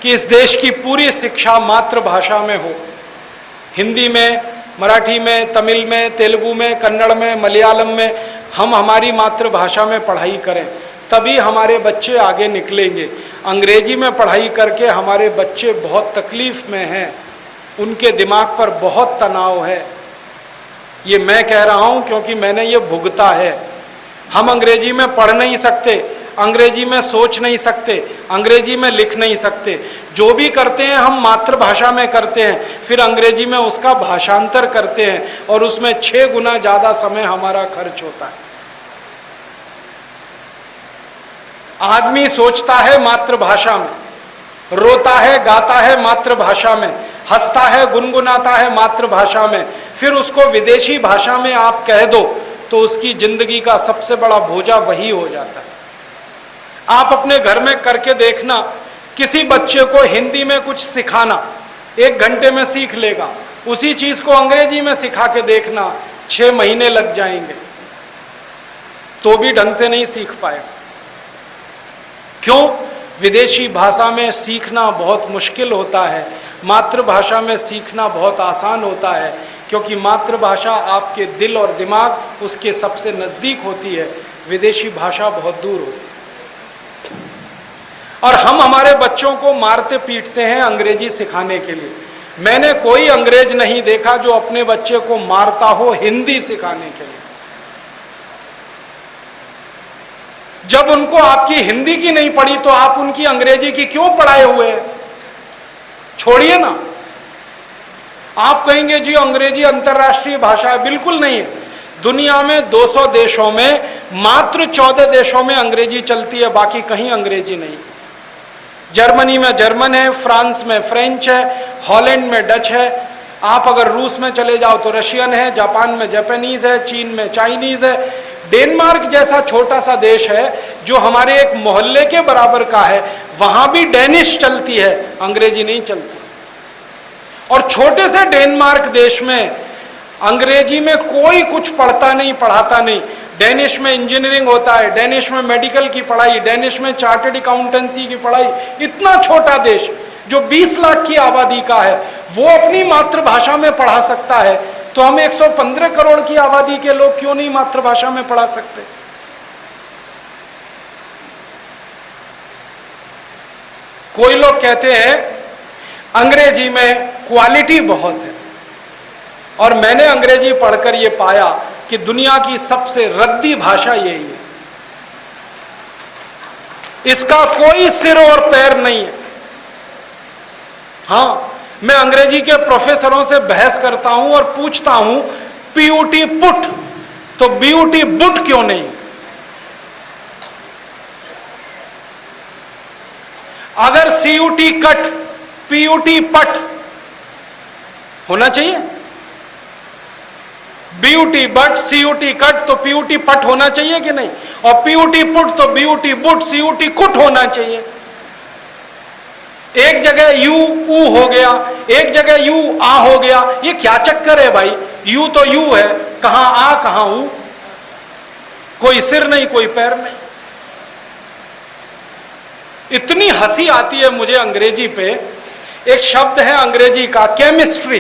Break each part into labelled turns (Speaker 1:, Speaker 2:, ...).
Speaker 1: कि इस देश की पूरी शिक्षा मातृभाषा में हो, हिंदी में, मराठी में, तमिल में, तेलुगु में, कन्नड़ में, मलयालम में, हम हमारी मातृभाषा में पढ़ाई करें, तभी हमारे बच्चे आगे निकलेंगे। अंग्रेजी में पढ़ाई करके हमारे बच्चे बहुत तकलीफ में हैं, उनके दिमाग पर बहुत तनाव है। ये मैं कह रहा हूँ क्योंकि मैंने ये भुगता है। हम अंग्रेजी में पढ़ नहीं सकते, अंग्रेजी में सोच नहीं सकते, अंग्रेजी में लिख नहीं सकते। जो भी करते हैं हम मातृभाषा में करते हैं, फिर अंग्रेजी में उसका भाषांतर करते हैं और उसमें 6 गुना ज़्यादा समय हमारा खर्च होता है। आदमी सोचता है मातृभाषा में, रोता है, गाता है मातृभाषा में, हंसता है, गुनगुनाता है मातृभाषा में, फिर उसको विदेशी भाषा में आप कह दो तो उसकी जिंदगी का सबसे बड़ा बोझा वही हो जाता है। आप अपने घर में करके देखना, किसी बच्चे को हिंदी में कुछ सिखाना, 1 घंटे में सीख लेगा। उसी चीज को अंग्रेजी में सिखा के देखना, 6 महीने लग जाएंगे, तो भी ढंग से नहीं सीख पाएगा। क्यों? विदेशी भाषा में सीखना बहुत मुश्किल होता है, मातृभाषा में सीखना बहुत आसान होता है, क्योंकि मातृभाषा आपके दिल और दिमाग उसके सबसे नज़दीक होती है, विदेशी भाषा बहुत दूर होती है। और हम हमारे बच्चों को मारते पीटते हैं अंग्रेजी सिखाने के लिए। मैंने कोई अंग्रेज नहीं देखा जो अपने बच्चे को मारता हो हिंदी सिखाने के लिए। जब उनको आपकी हिंदी की नहीं पड़ी तो आप उनकी अंग्रेजी की क्यों पढ़ाए हुए हैं? छोड़िए ना। आप कहेंगे जी अंग्रेजी अंतर्राष्ट्रीय भाषा है, बिल्कुल नहीं है। दुनिया में 200 देशों में मात्र 14 देशों में अंग्रेजी चलती है, बाकी कहीं अंग्रेजी नहीं। जर्मनी में जर्मन है, फ्रांस में फ्रेंच है, हॉलैंड में डच है, आप अगर रूस में चले जाओ तो रशियन है, जापान में जापानीज है, चीन में चाइनीज है। डेनमार्क जैसा छोटा सा देश है जो हमारे एक मोहल्ले के बराबर का है, वहां भी डेनिश चलती है, अंग्रेजी नहीं चलती। और छोटे से डेनमार्क देश में अंग्रेजी में कोई कुछ पढ़ता नहीं, पढ़ाता नहीं। डेनिश में इंजीनियरिंग होता है, डेनिश में मेडिकल की पढ़ाई, डेनिश में चार्टर्ड अकाउंटेंसी की पढ़ाई। इतना छोटा देश जो 20 लाख की आबादी का है, वो अपनी मातृभाषा में पढ़ा सकता है, तो हम 115 करोड़ की आबादी के लोग क्यों नहीं मातृभाषा में पढ़ा सकते? कोई लोग कहते हैं अंग्रेजी में क्वालिटी बहुत है, और मैंने अंग्रेजी पढ़कर यह पाया कि दुनिया की सबसे रद्दी भाषा यही है। इसका कोई सिर और पैर नहीं है। हाँ, मैं अंग्रेजी के प्रोफेसरों से बहस करता हूं और पूछता हूं पीयूटी पुट, तो बीयूटी बुट क्यों नहीं? अगर सीयूटी कट, पीयूटी पट होना चाहिए। बीयूटी बट, सीयूटी कट, तो पीयूटी पट होना चाहिए कि नहीं? और पीयूटी पुट तो बीयूटी बुट, सीयूटी कुट होना चाहिए। एक जगह यू ऊ हो गया, एक जगह यू आ हो गया। ये क्या चक्कर है भाई? यू तो यू है, कहां आ कहां ऊ? कोई सिर नहीं, कोई पैर नहीं। इतनी हंसी आती है मुझे अंग्रेजी पे। एक शब्द है अंग्रेजी का केमिस्ट्री,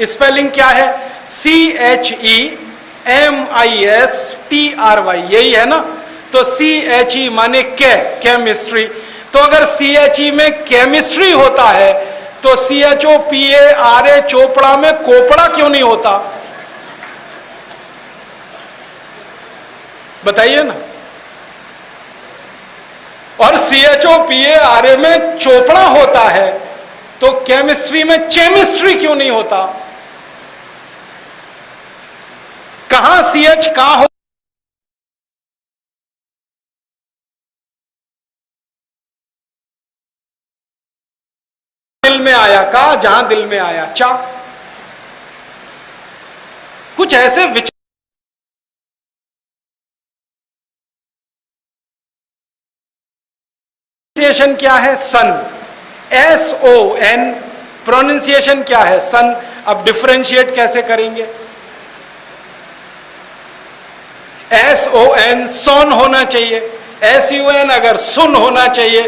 Speaker 1: स्पेलिंग क्या है? CHEMISTRY, यही है ना? तो CHE माने केमिस्ट्री। तो अगर CHE में केमिस्ट्री होता है तो CHOPARA चोपड़ा में कोपड़ा क्यों नहीं होता? बताइए ना। और CHOPARA में चोपड़ा होता है तो केमिस्ट्री में चेमिस्ट्री क्यों नहीं होता? कहां CH कहां हो? दिल में आया का, जहां दिल में आया चा। कुछ ऐसे विचार। प्रोनाउंसिएशन क्या है? सन, SON। प्रोनाउंसिएशन क्या है? सन। अब डिफरेंशिएट कैसे करेंगे? SON सोन होना चाहिए, SUN अगर सुन होना चाहिए,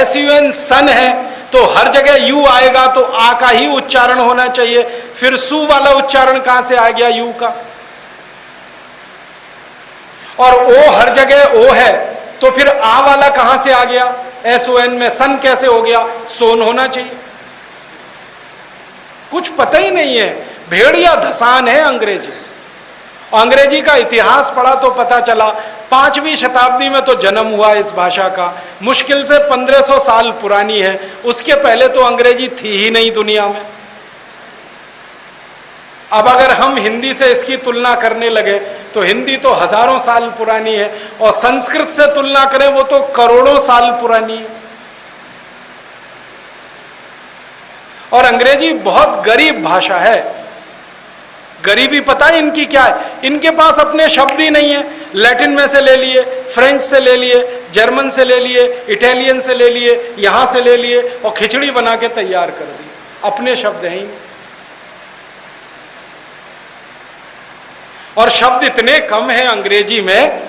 Speaker 1: SUN सन है तो हर जगह यू आएगा, तो आ का ही उच्चारण होना चाहिए, फिर सु वाला उच्चारण कहां से आ गया यू का? और ओ हर जगह ओ है तो फिर आ वाला कहां से आ गया? SON में सन कैसे हो गया? सोन होना चाहिए। कुछ पता ही नहीं है, भेड़िया धसान है अंग्रेजी। अंग्रेजी का इतिहास पढ़ा तो पता चला 5वीं शताब्दी में तो जन्म हुआ इस भाषा का, मुश्किल से 1500 साल पुरानी है, उसके पहले तो अंग्रेजी थी ही नहीं दुनिया में। अब अगर हम हिंदी से इसकी तुलना करने लगे तो हिंदी तो हजारों साल पुरानी है, और संस्कृत से तुलना करें वो तो करोड़ों साल पुरानी है। और अंग्रेजी बहुत गरीब भाषा है। गरीबी पता है इनकी क्या है? इनके पास अपने शब्द ही नहीं है। लैटिन में से ले लिए, फ्रेंच से ले लिए, जर्मन से ले लिए, इटालियन से ले लिए, यहां से ले लिए और खिचड़ी बना के तैयार कर दी। अपने शब्द हैं ही। और शब्द इतने कम हैं अंग्रेजी में,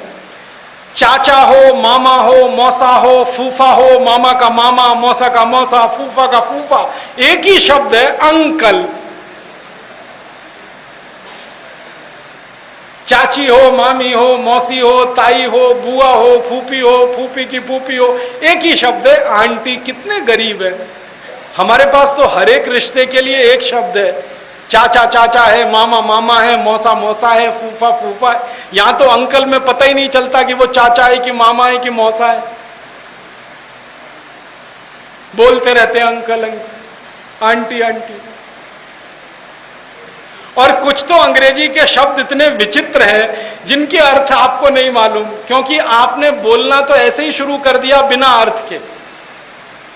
Speaker 1: चाचा हो, मामा हो, मौसा हो, फूफा हो, मामा का मामा, मौसा का मौसा, फूफा का फूफा, एक ही शब्द है अंकल। चाची हो, मामी हो, मौसी हो, ताई हो, बुआ हो, फूफी हो, फूफी की फूफी हो, एक ही शब्द है आंटी। कितने गरीब है। हमारे पास तो हर एक रिश्ते के लिए एक शब्द है। चाचा चाचा है, मामा मामा है, मौसा मौसा है, फूफा फूफा है। यहां तो अंकल में पता ही नहीं चलता कि वो चाचा है कि मामा है कि मौसा है। बोलते रहते हैं अंकल अंकल, आंटी आंटी। और कुछ तो अंग्रेजी के शब्द इतने विचित्र हैं जिनके अर्थ आपको नहीं मालूम, क्योंकि आपने बोलना तो ऐसे ही शुरू कर दिया बिना अर्थ के।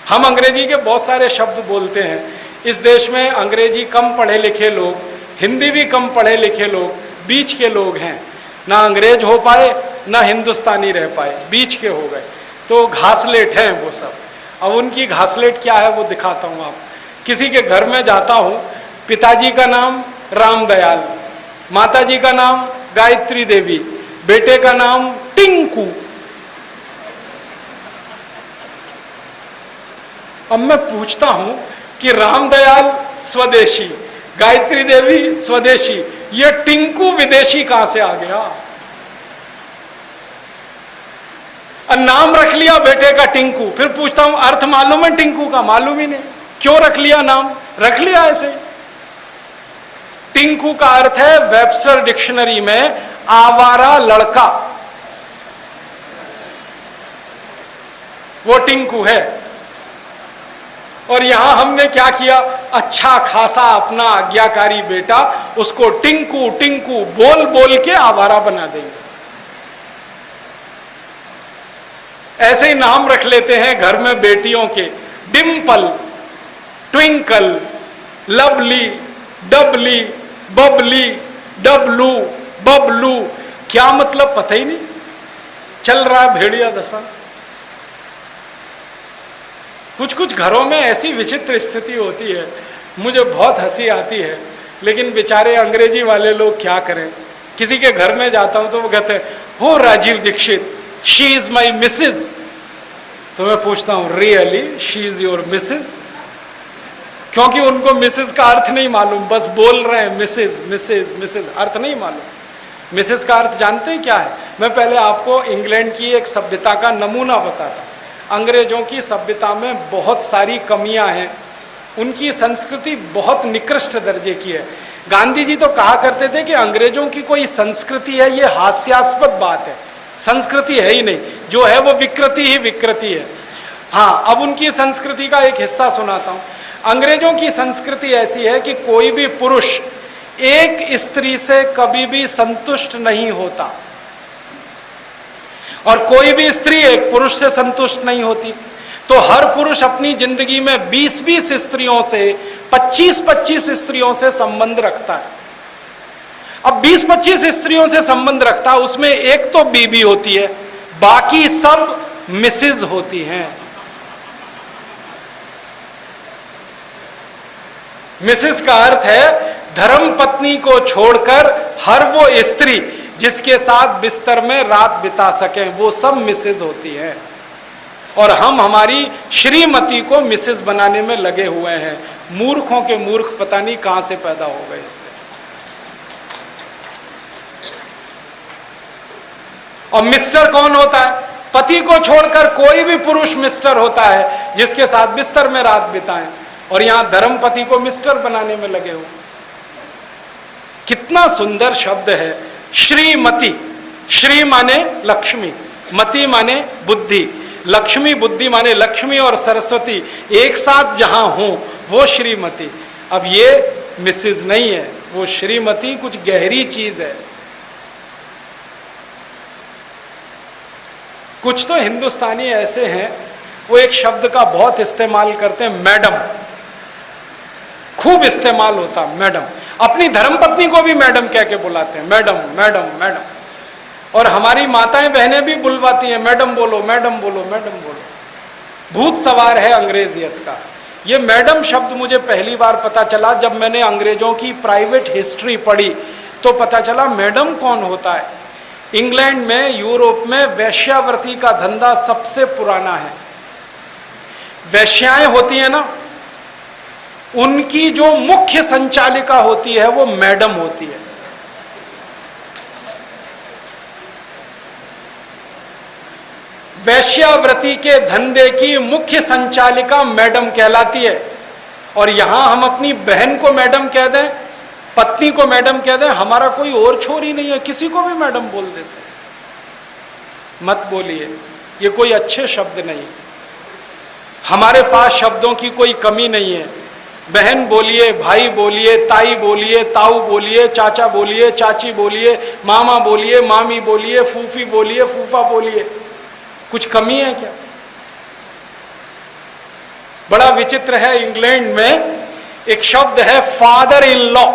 Speaker 1: हम अंग्रेजी के बहुत सारे शब्द बोलते हैं। इस देश में अंग्रेजी कम पढ़े लिखे लोग, हिंदी भी कम पढ़े लिखे लोग, बीच के लोग हैं। ना अंग्रेज हो पाए ना हिंदुस्तानी रह पाए, बीच के हो गए। तो घासलेट हैं वो सब। अब उनकी घासलेट क्या है वो दिखाता हूँ आपको। किसी के घर में जाता हूँ, पिताजी का नाम रामदयाल, माताजी का नाम गायत्री देवी, बेटे का नाम टिंकू। अब मैं पूछता हूं कि रामदयाल स्वदेशी, गायत्री देवी स्वदेशी, ये टिंकू विदेशी कहां से आ गया? नाम रख लिया बेटे का टिंकू, फिर पूछता हूं अर्थ मालूम है टिंकू का? मालूम ही नहीं। क्यों रख लिया नाम? रख लिया ऐसे। टिंकू का अर्थ है वेबस्टर डिक्शनरी में आवारा लड़का, वो टिंकू है। और यहां हमने क्या किया? अच्छा खासा अपना आज्ञाकारी बेटा, उसको टिंकू टिंकू बोल बोल के आवारा बना देंगे। ऐसे ही नाम रख लेते हैं घर में बेटियों के, डिम्पल, ट्विंकल, लवली, डबली, बबली, डबलू, बबलू। क्या मतलब पता ही नहीं। चल रहा है भेड़िया दशा। कुछ कुछ घरों में ऐसी विचित्र स्थिति होती है, मुझे बहुत हंसी आती है, लेकिन बेचारे अंग्रेजी वाले लोग क्या करें। किसी के घर में जाता हूं तो वो कहते हैं, हो Rajiv Dixit, she is my missus. तो मैं पूछता हूं, really she is your missus? क्योंकि उनको मिसेज का अर्थ नहीं मालूम, बस बोल रहे हैं मिसेज मिसेज मिसेज, अर्थ नहीं मालूम। मिसेज का अर्थ जानते हैं क्या है? मैं पहले आपको इंग्लैंड की एक सभ्यता का नमूना बताता। अंग्रेजों की सभ्यता में बहुत सारी कमियां हैं, उनकी संस्कृति बहुत निकृष्ट दर्जे की है। गांधी जी तो कहा करते थे कि अंग्रेजों की कोई संस्कृति है ये हास्यास्पद बात है, संस्कृति है ही नहीं, जो है वो विकृति ही विकृति है। हाँ, अब उनकी संस्कृति का एक हिस्सा सुनाता हूँ। अंग्रेजों की संस्कृति ऐसी है कि कोई भी पुरुष एक स्त्री से कभी भी संतुष्ट नहीं होता, और कोई भी स्त्री एक पुरुष से संतुष्ट नहीं होती। तो हर पुरुष अपनी जिंदगी में 20-20 स्त्रियों से, 25-25 स्त्रियों से संबंध रखता है। अब 20-25 स्त्रियों से संबंध रखता है, उसमें एक तो बीबी होती है, बाकी सब मिसेज होती हैं। मिसेज का अर्थ है धर्म पत्नी को छोड़कर हर वो स्त्री जिसके साथ बिस्तर में रात बिता सके, वो सब मिसेज होती है। और हम हमारी श्रीमती को मिसेस बनाने में लगे हुए हैं। मूर्खों के मूर्ख पता नहीं कहां से पैदा हो गए इससे। और मिस्टर कौन होता है? पति को छोड़कर कोई भी पुरुष मिस्टर होता है जिसके साथ बिस्तर में रात बिताएं, और यहां धर्मपति को मिस्टर बनाने में लगे हो। कितना सुंदर शब्द है श्रीमती। श्री माने लक्ष्मी, मति माने बुद्धि। लक्ष्मी बुद्धि माने लक्ष्मी और सरस्वती एक साथ जहां हो वो श्रीमती। अब ये मिसेस नहीं है, वो श्रीमती कुछ गहरी चीज है। कुछ तो हिंदुस्तानी ऐसे हैं, वो एक शब्द का बहुत इस्तेमाल करते हैं, मैडम। खूब इस्तेमाल होता मैडम। अपनी धर्मपत्नी को भी मैडम कह के बुलाते हैं, मैडम मैडम मैडम। और हमारी माताएं बहनें भी बुलवाती हैं, मैडम बोलो मैडम बोलो मैडम बोलो। भूत सवार है अंग्रेजियत का। ये मैडम शब्द मुझे पहली बार पता चला जब मैंने अंग्रेजों की प्राइवेट हिस्ट्री पढ़ी, तो पता चला मैडम कौन होता है। इंग्लैंड में, यूरोप में वेश्यावृत्ति का धंधा सबसे पुराना है। वेश्याएं होती हैं ना, उनकी जो मुख्य संचालिका होती है वो मैडम होती है। वेश्यावृत्ति के धंधे की मुख्य संचालिका मैडम कहलाती है। और यहां हम अपनी बहन को मैडम कह दें, पत्नी को मैडम कह दें, हमारा कोई और छोर ही नहीं है, किसी को भी मैडम बोल देते हैं। मत बोलिए, ये कोई अच्छे शब्द नहीं। हमारे पास शब्दों की कोई कमी नहीं है। बहन बोलिए, भाई बोलिए, ताई बोलिए, ताऊ बोलिए, चाचा बोलिए, चाची बोलिए, मामा बोलिए, मामी बोलिए, फूफी बोलिए, फूफा बोलिए। कुछ कमी है क्या? बड़ा विचित्र है, इंग्लैंड में एक शब्द है father in law,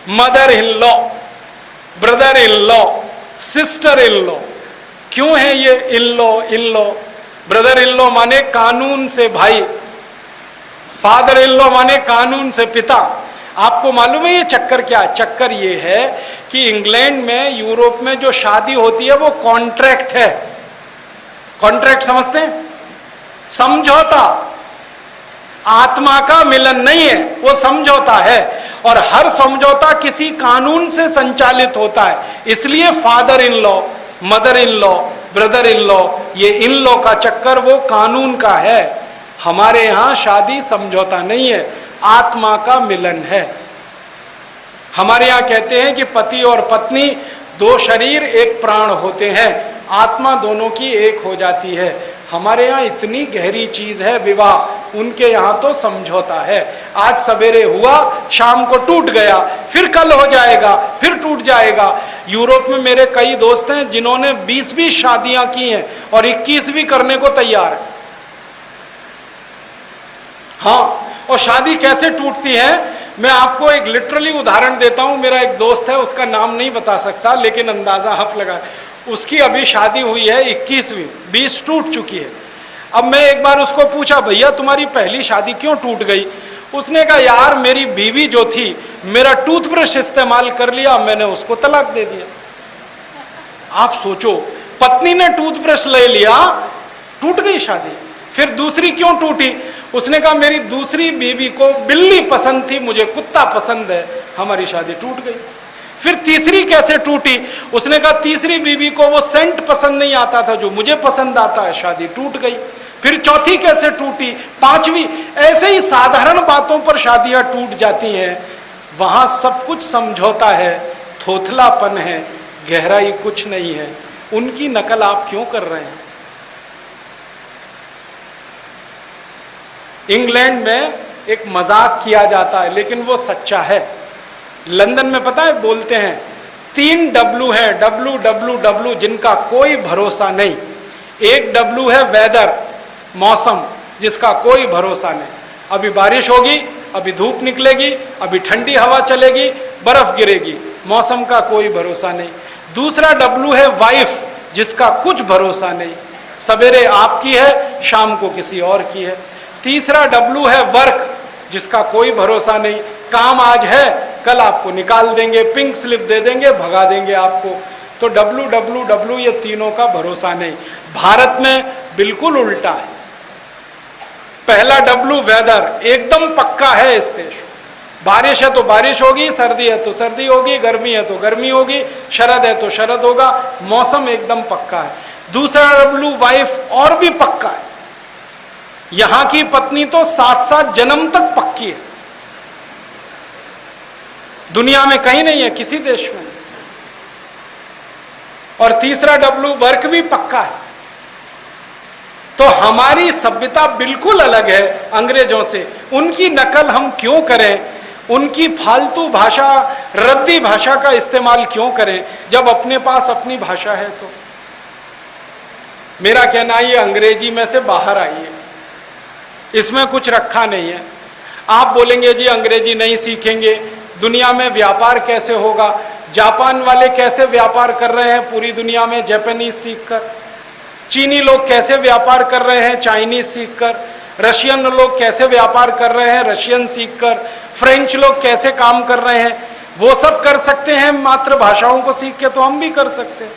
Speaker 1: mother in law, brother in law, sister in law. क्यों है ये in law? In law, brother in law माने कानून से भाई, फादर इन लॉ माने कानून से पिता। आपको मालूम है ये चक्कर क्या है? चक्कर ये है कि इंग्लैंड में, यूरोप में जो शादी होती है वो कॉन्ट्रैक्ट है। कॉन्ट्रैक्ट समझते हैं? समझौता। आत्मा का मिलन नहीं है, वो समझौता है। और हर समझौता किसी कानून से संचालित होता है। इसलिए father in law, mother in law, brother in law, ये इन लॉ का चक्कर वो कानून का है। हमारे यहां शादी समझौता नहीं है, आत्मा का मिलन है। हमारे यहां कहते हैं कि पति और पत्नी दो शरीर एक प्राण होते हैं, आत्मा दोनों की एक हो जाती है। हमारे यहाँ इतनी गहरी चीज है विवाह, उनके यहाँ तो समझौता है। आज सवेरे हुआ, शाम को टूट गया, फिर कल हो जाएगा, फिर टूट जाएगा। यूरोप में मेरे कई दोस्त हैं जिन्होंने 20-20 शादियां की हैं और 21वीं करने को तैयार है। हाँ, और शादी कैसे टूटती है मैं आपको एक लिटरली उदाहरण देता हूं। मेरा एक दोस्त है, उसका नाम नहीं बता सकता, लेकिन अंदाजा आप लगा, उसकी अभी शादी हुई है 21वीं, 20 टूट चुकी है। अब मैं एक बार उसको पूछा, भैया तुम्हारी पहली शादी क्यों टूट गई? उसने कहा, यार मेरी बीवी जो थी मेरा टूथब्रश इस्तेमाल कर लिया, मैंने उसको तलाक दे दिया। आप सोचो, पत्नी ने टूथब्रश ले लिया, टूट गई शादी। फिर दूसरी क्यों टूटी? उसने कहा, मेरी दूसरी बीवी को बिल्ली पसंद थी, मुझे कुत्ता पसंद है, हमारी शादी टूट गई। फिर तीसरी कैसे टूटी? उसने कहा, तीसरी बीवी को वो सेंट पसंद नहीं आता था जो मुझे पसंद आता है, शादी टूट गई। फिर चौथी कैसे टूटी? पांचवी। ऐसे ही साधारण बातों पर शादियां टूट जाती हैं। वहां सब कुछ समझौता है, थोथलापन है, गहराई कुछ नहीं है। उनकी नकल आप क्यों कर रहे हैं? इंग्लैंड में एक मजाक किया जाता है, लेकिन वो सच्चा है। लंदन में पता है बोलते हैं 3 W है, WWW, जिनका कोई भरोसा नहीं। एक W है वेदर, मौसम, जिसका कोई भरोसा नहीं। अभी बारिश होगी, अभी धूप निकलेगी, अभी ठंडी हवा चलेगी, बर्फ गिरेगी, मौसम का कोई भरोसा नहीं। दूसरा W है वाइफ, जिसका कुछ भरोसा नहीं, सवेरे आपकी है, शाम को किसी और की है। तीसरा W है वर्क, जिसका कोई भरोसा नहीं, काम आज है, कल आपको निकाल देंगे, पिंक स्लिप दे देंगे, भगा देंगे आपको। तो WWW ये तीनों का भरोसा नहीं। भारत में बिल्कुल उल्टा है। पहला W वेदर एकदम पक्का है इस देश। बारिश है तो बारिश होगी, सर्दी है तो सर्दी होगी, गर्मी है तो गर्मी होगी, शरद है तो शरद होगा, मौसम एकदम पक्का है। दूसरा W वाइफ और भी पक्का है। यहां की पत्नी तो 7-7 जन्म तक पक्की है। दुनिया में कहीं नहीं है, किसी देश में। और तीसरा W वर्क भी पक्का है। तो हमारी सभ्यता बिल्कुल अलग है अंग्रेजों से। उनकी नकल हम क्यों करें? उनकी फालतू भाषा, रद्दी भाषा का इस्तेमाल क्यों करें जब अपने पास अपनी भाषा है? तो मेरा कहना है ये अंग्रेजी में से बाहर आइए, इसमें कुछ रखा नहीं है। आप बोलेंगे जी अंग्रेजी नहीं सीखेंगे, दुनिया में व्यापार कैसे होगा? जापान वाले कैसे व्यापार कर रहे हैं पूरी दुनिया में जापानीज सीखकर? चीनी लोग कैसे व्यापार कर रहे हैं चाइनीज सीखकर? रशियन लोग कैसे व्यापार कर रहे हैं रशियन सीखकर? फ्रेंच लोग कैसे काम कर रहे हैं? वो सब कर सकते हैं मातृभाषाओं को सीख के, तो हम भी कर सकते हैं।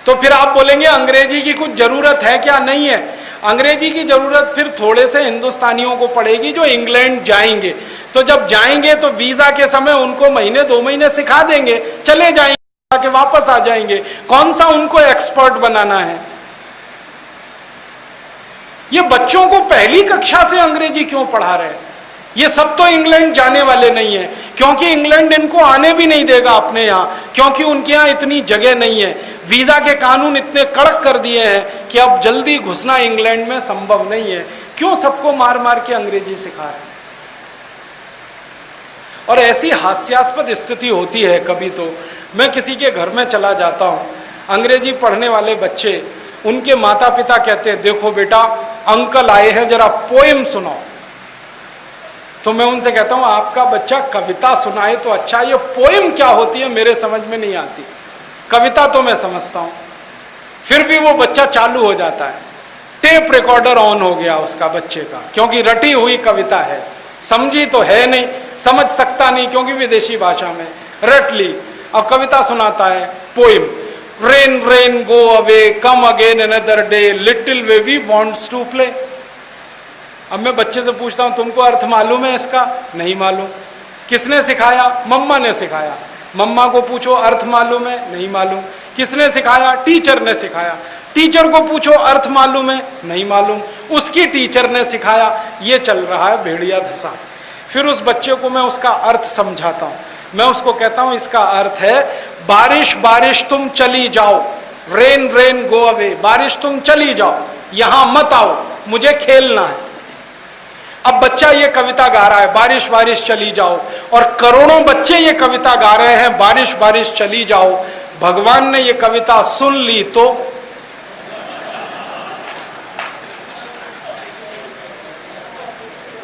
Speaker 1: तो फिर आप बोलेंगे अंग्रेजी की कुछ जरूरत है क्या? नहीं है। अंग्रेजी की जरूरत फिर थोड़े से हिंदुस्तानियों को पड़ेगी जो इंग्लैंड जाएंगे। तो जब जाएंगे तो वीजा के समय उनको महीने 2 महीने सिखा देंगे, चले जाएंगे, के वापस आ जाएंगे। कौन सा उनको एक्सपर्ट बनाना है? ये बच्चों को पहली कक्षा से अंग्रेजी क्यों पढ़ा रहे हैं? ये सब तो इंग्लैंड जाने वाले नहीं है, क्योंकि इंग्लैंड इनको आने भी नहीं देगा अपने यहाँ, क्योंकि उनके यहाँ इतनी जगह नहीं है। वीजा के कानून इतने कड़क कर दिए हैं कि अब जल्दी घुसना इंग्लैंड में संभव नहीं है। क्यों सबको मार मार के अंग्रेजी सिखा रहे हैं? और ऐसी हास्यास्पद स्थिति होती है कभी तो मैं किसी के घर में चला जाता हूँ, अंग्रेजी पढ़ने वाले बच्चे, उनके माता पिता कहते हैं देखो बेटा अंकल आए हैं जरा पोएम सुनाओ। तो मैं उनसे कहता हूँ आपका बच्चा कविता सुनाए तो अच्छा, ये पोएम क्या होती है मेरे समझ में नहीं आती। कविता तो मैं समझता हूँ। फिर भी वो बच्चा चालू हो जाता है, टेप रिकॉर्डर ऑन हो गया उसका बच्चे का, क्योंकि रटी हुई कविता है, समझी तो है नहीं, समझ सकता नहीं क्योंकि विदेशी भाषा में रट ली। अब कविता सुनाता है poem, rain rain go away come again another day little baby wants to play. अब मैं बच्चे से पूछता हूँ तुमको अर्थ मालूम है इसका? नहीं मालूम। किसने सिखाया? मम्मा ने सिखाया। मम्मा को पूछो अर्थ मालूम है? नहीं मालूम। किसने सिखाया? टीचर ने सिखाया। टीचर को पूछो अर्थ मालूम है? नहीं मालूम। उसकी टीचर ने सिखाया। ये चल रहा है भेड़िया धसा। फिर उस बच्चे को मैं उसका अर्थ समझाता हूँ। मैं उसको कहता हूँ इसका अर्थ है बारिश बारिश तुम चली जाओ, रेन रेन गो अवे, बारिश तुम चली जाओ, यहां मत आओ, मुझे खेलना है। अब बच्चा ये कविता गा रहा है बारिश बारिश चली जाओ, और करोड़ों बच्चे ये कविता गा रहे हैं बारिश बारिश चली जाओ। भगवान ने ये कविता सुन ली तो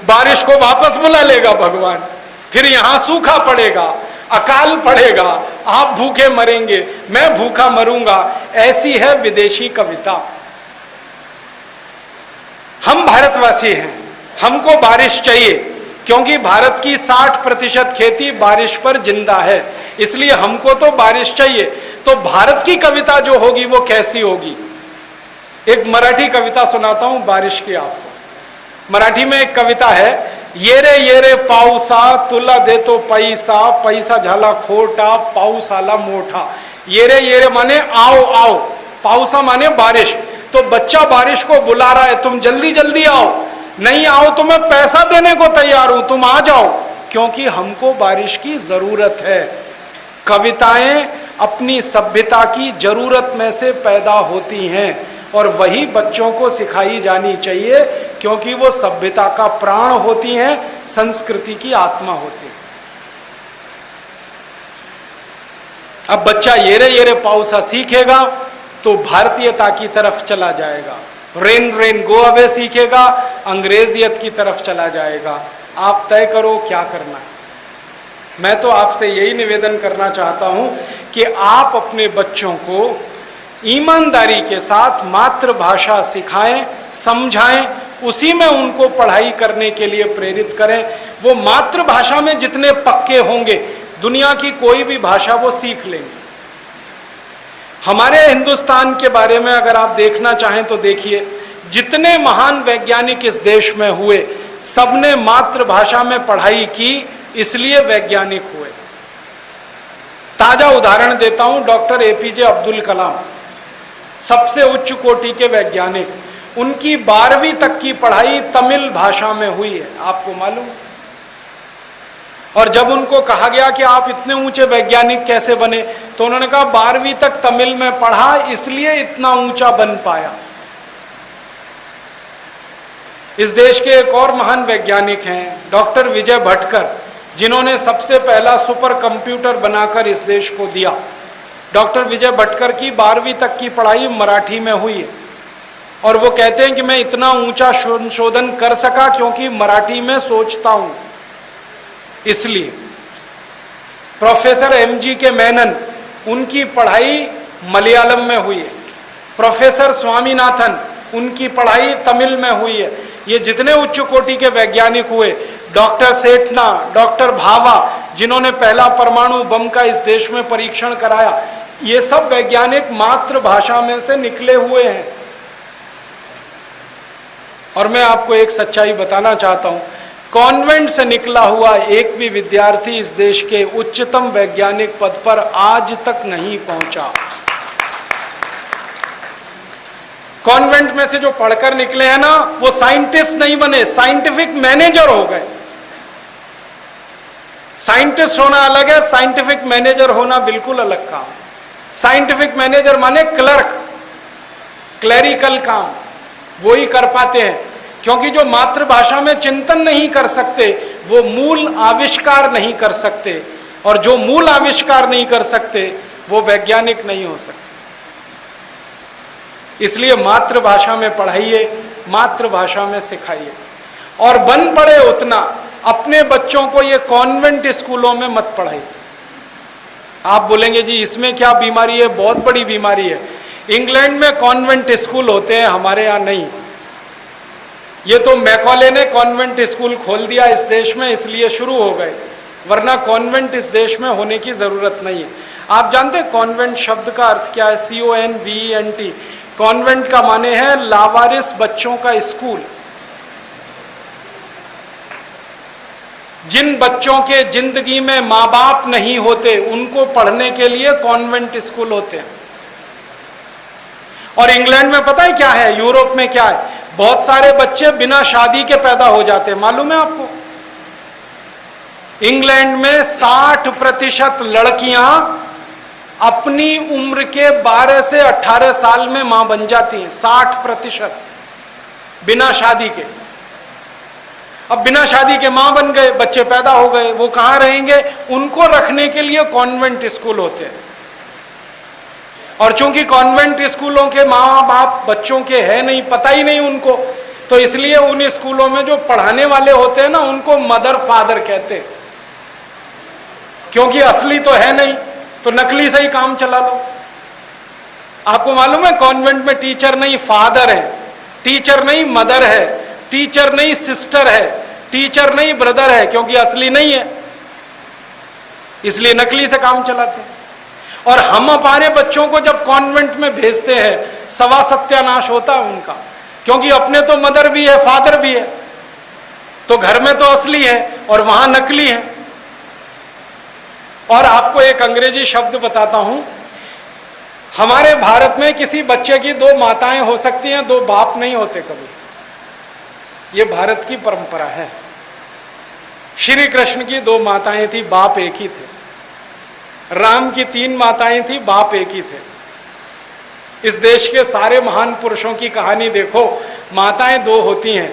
Speaker 1: बारिश को वापस बुला लेगा भगवान, फिर यहां सूखा पड़ेगा, अकाल पड़ेगा, आप भूखे मरेंगे, मैं भूखा मरूंगा। ऐसी है विदेशी कविता। हम भारतवासी हैं, हमको बारिश चाहिए, क्योंकि भारत की 60% खेती बारिश पर जिंदा है, इसलिए हमको तो बारिश चाहिए। तो भारत की कविता जो होगी वो कैसी होगी? एक मराठी कविता सुनाता हूं बारिश की आपको। मराठी में एक कविता है, ये रे पाऊसा तुला देतो पैसा, पैसा झाला खोटा पाऊस आला मोठा। ये रे माने आओ आओ, पाऊसा माने बारिश। तो बच्चा बारिश को बुला रहा है, तुम जल्दी जल्दी आओ, नहीं आओ तो मैं पैसा देने को तैयार हूं, तुम आ जाओ, क्योंकि हमको बारिश की जरूरत है। कविताएं अपनी सभ्यता की जरूरत में से पैदा होती हैं और वही बच्चों को सिखाई जानी चाहिए, क्योंकि वो सभ्यता का प्राण होती हैं, संस्कृति की आत्मा होती है। अब बच्चा ये रे पाऊसा सीखेगा तो भारतीयता की तरफ चला जाएगा, रेन रेन गो अवे सीखेगा, अंग्रेजियत की तरफ चला जाएगा। आप तय करो क्या करना है। मैं तो आपसे यही निवेदन करना चाहता हूं कि आप अपने बच्चों को ईमानदारी के साथ मातृभाषा सिखाएं, समझाएं, उसी में उनको पढ़ाई करने के लिए प्रेरित करें। वो मातृभाषा में जितने पक्के होंगे, दुनिया की कोई भी भाषा वो सीख लेंगे। हमारे हिंदुस्तान के बारे में अगर आप देखना चाहें तो देखिए, जितने महान वैज्ञानिक इस देश में हुए सबने मातृभाषा में पढ़ाई की, इसलिए वैज्ञानिक हुए। ताजा उदाहरण देता हूं, डॉक्टर एपीजे अब्दुल कलाम सबसे उच्च कोटि के वैज्ञानिक, उनकी 12वीं तक की पढ़ाई तमिल भाषा में हुई है, आपको मालूम। और जब उनको कहा गया कि आप इतने ऊंचे वैज्ञानिक कैसे बने, तो उन्होंने कहा 12वीं तक तमिल में पढ़ा इसलिए इतना ऊंचा बन पाया। इस देश के एक और महान वैज्ञानिक हैं डॉक्टर विजय भटकर, जिन्होंने सबसे पहला सुपर कंप्यूटर बनाकर इस देश को दिया। डॉक्टर विजय भटकर की 12वीं तक की पढ़ाई मराठी में हुई है, और वो कहते हैं कि मैं इतना ऊंचा संशोधन कर सका क्योंकि मराठी में सोचता हूं, इसलिए। प्रोफेसर एमजी के मेनन, उनकी पढ़ाई मलयालम में हुई है। प्रोफेसर स्वामीनाथन, उनकी पढ़ाई तमिल में हुई है। ये जितने उच्च कोटि के वैज्ञानिक हुए, डॉक्टर सेठना, डॉक्टर भाभा, जिन्होंने पहला परमाणु बम का इस देश में परीक्षण कराया, ये सब वैज्ञानिक मातृभाषा में से निकले हुए हैं। और मैं आपको एक सच्चाई बताना चाहता हूं, कॉन्वेंट से निकला हुआ एक भी विद्यार्थी इस देश के उच्चतम वैज्ञानिक पद पर आज तक नहीं पहुंचा। कॉन्वेंट में से जो पढ़कर निकले हैं ना, वो साइंटिस्ट नहीं बने, साइंटिफिक मैनेजर हो गए। साइंटिस्ट होना अलग है, साइंटिफिक मैनेजर होना बिल्कुल अलग काम। साइंटिफिक मैनेजर माने क्लर्क, क्लैरिकल काम वो ही कर पाते हैं, क्योंकि जो मातृभाषा में चिंतन नहीं कर सकते वो मूल आविष्कार नहीं कर सकते, और जो मूल आविष्कार नहीं कर सकते वो वैज्ञानिक नहीं हो सकते। इसलिए मातृभाषा में पढ़ाइए, मातृभाषा में सिखाइए, और बन पड़े उतना अपने बच्चों को ये कॉन्वेंट स्कूलों में मत पढ़ाइए। आप बोलेंगे जी इसमें क्या बीमारी है, बहुत बड़ी बीमारी है। इंग्लैंड में कॉन्वेंट स्कूल होते हैं, हमारे यहाँ नहीं। ये तो मैकॉले ने कॉन्वेंट स्कूल खोल दिया इस देश में, इसलिए शुरू हो गए, वरना कॉन्वेंट इस देश में होने की जरूरत नहीं है। आप जानते हैं कॉन्वेंट शब्द का अर्थ क्या है? CONVENT। कॉन्वेंट का माने है लावारिस बच्चों का स्कूल। जिन बच्चों के जिंदगी में माँ बाप नहीं होते, उनको पढ़ने के लिए कॉन्वेंट स्कूल होते हैं। और इंग्लैंड में पता है क्या है, यूरोप में क्या है, बहुत सारे बच्चे बिना शादी के पैदा हो जाते हैं, मालूम है आपको? इंग्लैंड में 60% लड़कियां अपनी उम्र के 12 से 18 साल में मां बन जाती हैं, 60% बिना शादी के। अब बिना शादी के मां बन गए, बच्चे पैदा हो गए, वो कहां रहेंगे? उनको रखने के लिए कॉन्वेंट स्कूल होते हैं। और चूंकि कॉन्वेंट स्कूलों के माँ बाप बच्चों के है नहीं, पता ही नहीं उनको, तो इसलिए उन स्कूलों में जो पढ़ाने वाले होते हैं ना, उनको मदर फादर कहते हैं, क्योंकि असली तो है नहीं, तो नकली से ही काम चला लो। आपको मालूम है कॉन्वेंट में टीचर नहीं फादर है, टीचर नहीं मदर है, टीचर नहीं सिस्टर है, टीचर नहीं ब्रदर है, क्योंकि असली नहीं है, इसलिए नकली से काम चलाते हैं। और हम हमारे बच्चों को जब कॉन्वेंट में भेजते हैं, सवा सत्यानाश होता है उनका, क्योंकि अपने तो मदर भी है फादर भी है, तो घर में तो असली है और वहां नकली है। और आपको एक अंग्रेजी शब्द बताता हूं, हमारे भारत में किसी बच्चे की 2 माताएं हो सकती हैं, 2 बाप नहीं होते कभी, ये भारत की परंपरा है। श्री कृष्ण की 2 माताएं थी, बाप एक ही थे। राम की 3 माताएं थी, बाप एक ही थे। इस देश के सारे महान पुरुषों की कहानी देखो, माताएं 2 होती हैं।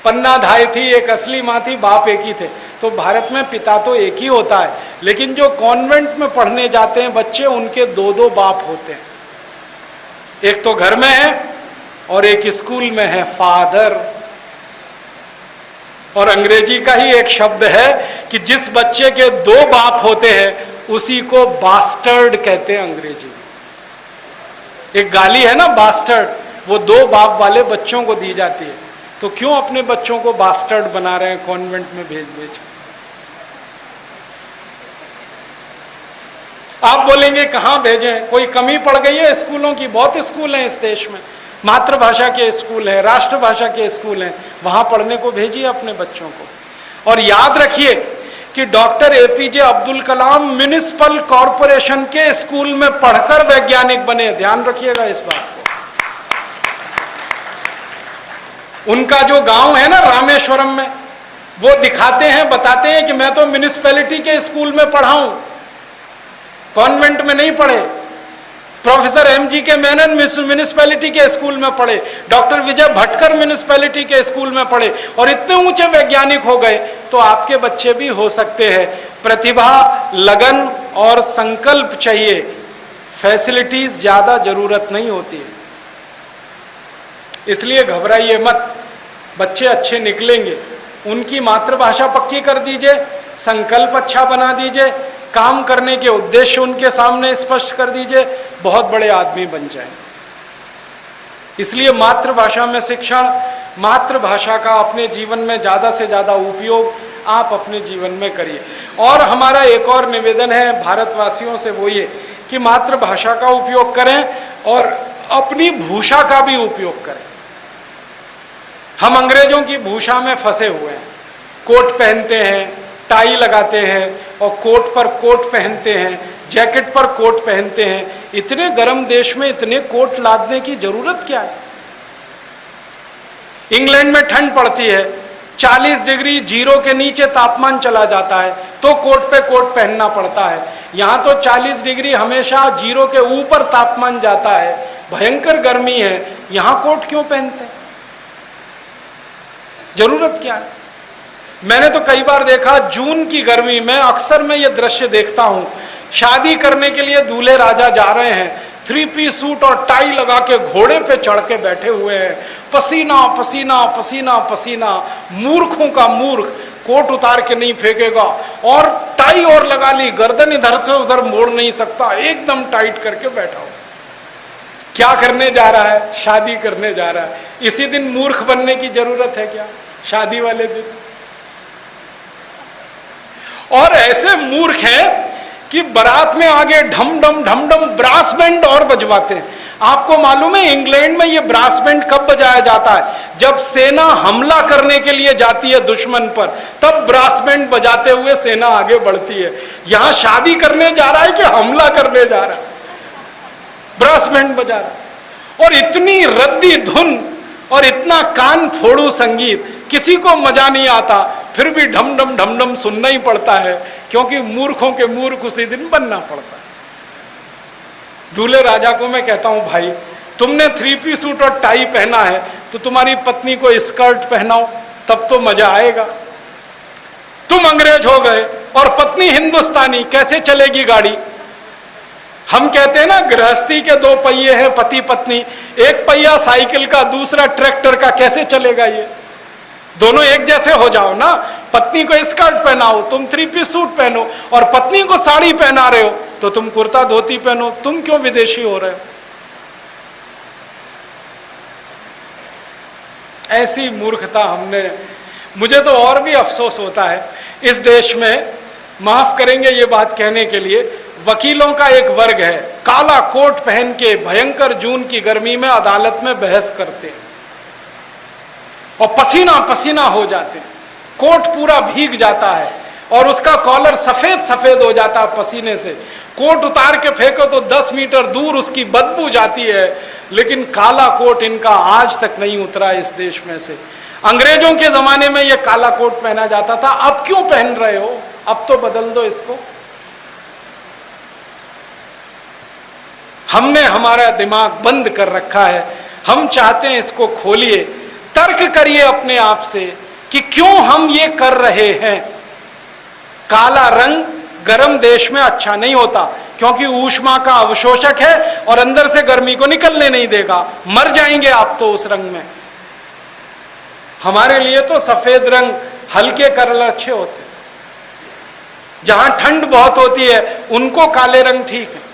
Speaker 1: पन्नाधाय थी, एक असली माँ थी, बाप एक ही थे। तो भारत में पिता तो एक ही होता है, लेकिन जो कॉन्वेंट में पढ़ने जाते हैं बच्चे, उनके 2-2 बाप होते हैं। एक तो घर में है और एक स्कूल में है, फादर। और अंग्रेजी का ही एक शब्द है कि जिस बच्चे के 2 बाप होते हैं उसी को बास्टर्ड कहते हैं अंग्रेजी में। एक गाली है ना बास्टर्ड, वो 2 बाप वाले बच्चों को दी जाती है। तो क्यों अपने बच्चों को बास्टर्ड बना रहे हैं कॉन्वेंट में भेज भेज? आप बोलेंगे कहाँ भेजें, कोई कमी पड़ गई है स्कूलों की? बहुत स्कूल हैं इस देश में, मातृभाषा के स्कूल हैं, राष्ट्रभाषा के स्कूल हैं, वहां पढ़ने को भेजिए अपने बच्चों को। और याद रखिए कि doctor APJ Abdul Kalam municipal corporation के स्कूल में पढ़कर वैज्ञानिक बने, ध्यान रखिएगा इस बात को। उनका जो गांव है ना रामेश्वरम में, वो दिखाते हैं, बताते हैं कि मैं तो म्युनिसिपैलिटी के स्कूल में पढ़ा हूं, कॉन्वेंट में नहीं पढ़े। प्रोफेसर एमजी के मेनन म्युनिसिपैलिटी के स्कूल में पढ़े, डॉक्टर विजय भटकर म्युनिसिपैलिटी के स्कूल में पढ़े, और इतने ऊंचे वैज्ञानिक हो गए। तो आपके बच्चे भी हो सकते हैं। प्रतिभा, लगन और संकल्प चाहिए, फैसिलिटीज ज्यादा जरूरत नहीं होती है। इसलिए घबराइए मत, बच्चे अच्छे निकलेंगे। उनकी मातृभाषा पक्की कर दीजिए, संकल्प अच्छा बना दीजिए, काम करने के उद्देश्य उनके सामने स्पष्ट कर दीजिए, बहुत बड़े आदमी बन जाएं। इसलिए मातृभाषा में शिक्षण, मातृभाषा का अपने जीवन में ज़्यादा से ज़्यादा उपयोग आप अपने जीवन में करिए। और हमारा एक और निवेदन है भारतवासियों से, वो ये कि मातृभाषा का उपयोग करें और अपनी भूषा का भी उपयोग करें। हम अंग्रेजों की भूषा में फंसे हुए हैं, कोट पहनते हैं, टाई लगाते हैं, और कोट पर कोट पहनते हैं, जैकेट पर कोट पहनते हैं। इतने गर्म देश में इतने कोट लादने की जरूरत क्या है? इंग्लैंड में ठंड पड़ती है, 40 डिग्री जीरो के नीचे तापमान चला जाता है, तो कोट पे कोट पहनना पड़ता है। यहां तो 40 डिग्री हमेशा जीरो के ऊपर तापमान जाता है, भयंकर गर्मी है, यहां कोट क्यों पहनते हैं? जरूरत क्या है? मैंने तो कई बार देखा, जून की गर्मी में अक्सर मैं ये दृश्य देखता हूं, शादी करने के लिए दूल्हे राजा जा रहे हैं, 3 पीस सूट और टाई लगा के घोड़े पे चढ़ के बैठे हुए हैं, पसीना पसीना पसीना पसीना। मूर्खों का मूर्ख कोट उतार के नहीं फेंकेगा, और टाई और लगा ली, गर्दन इधर से उधर मोड़ नहीं सकता, एकदम टाइट करके बैठा हो। क्या करने जा रहा है? शादी करने जा रहा है। इसी दिन मूर्ख बनने की जरूरत है क्या? शादी वाले दिन? और ऐसे मूर्ख हैं कि बारात में आगे ढम ढम ढम ढम ब्रास बैंड और बजवाते हैं। आपको मालूम है इंग्लैंड में ये ब्रास बैंड कब बजाया जाता है? जब सेना हमला करने के लिए जाती है दुश्मन पर, तब ब्रास बैंड बजाते हुए सेना आगे बढ़ती है। यहां शादी करने जा रहा है कि हमला करने जा रहा है? ब्रास बैंड बजा रहा है। और इतनी रद्दी धुन और इतना कान फोड़ू संगीत, किसी को मजा नहीं आता, फिर भी ढम ढम ढम ढम सुनना ही पड़ता है, क्योंकि मूर्खों के मूर्ख उसी दिन बनना पड़ता है। दूल्हे राजा को मैं कहता हूं, भाई तुमने 3 पीस सूट और टाई पहना है, तो तुम्हारी पत्नी को स्कर्ट पहनाओ, तब तो मजा आएगा। तुम अंग्रेज हो गए और पत्नी हिंदुस्तानी, कैसे चलेगी गाड़ी? हम कहते हैं ना, गृहस्थी के 2 पहिए हैं, पति पत्नी, एक पहिया साइकिल का, दूसरा ट्रैक्टर का, कैसे चलेगा ये? दोनों एक जैसे हो जाओ ना। पत्नी को स्कर्ट पहनाओ, तुम 3 पीस सूट पहनो, और पत्नी को साड़ी पहना रहे हो तो तुम कुर्ता धोती पहनो। तुम क्यों विदेशी हो रहे हो? ऐसी मूर्खता हमने। मुझे तो और भी अफसोस होता है इस देश में, माफ करेंगे ये बात कहने के लिए, वकीलों का एक वर्ग है, काला कोट पहन के भयंकर जून की गर्मी में अदालत में बहस करते हैं और पसीना पसीना हो जाते हैं, कोट पूरा भीग जाता है और उसका कॉलर सफेद सफेद हो जाता है पसीने से। कोट उतार के फेंको तो 10 मीटर दूर उसकी बदबू जाती है, लेकिन काला कोट इनका आज तक नहीं उतरा इस देश में से। अंग्रेजों के जमाने में यह काला कोट पहना जाता था, अब क्यों पहन रहे हो? अब तो बदल दो इसको। हमने हमारा दिमाग बंद कर रखा है, हम चाहते हैं इसको खोलिए, तर्क करिए अपने आप से कि क्यों हम ये कर रहे हैं। काला रंग गर्म देश में अच्छा नहीं होता, क्योंकि ऊष्मा का अवशोषक है और अंदर से गर्मी को निकलने नहीं देगा, मर जाएंगे आप तो उस रंग में। हमारे लिए तो सफेद रंग, हल्के कलर अच्छे होते हैं। जहां ठंड बहुत होती है उनको काले रंग ठीक है।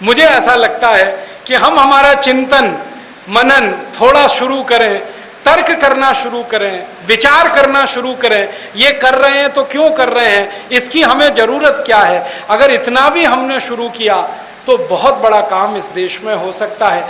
Speaker 1: मुझे ऐसा लगता है कि हम हमारा चिंतन मनन थोड़ा शुरू करें, तर्क करना शुरू करें, विचार करना शुरू करें। ये कर रहे हैं तो क्यों कर रहे हैं, इसकी हमें जरूरत क्या है। अगर इतना भी हमने शुरू किया तो बहुत बड़ा काम इस देश में हो सकता है।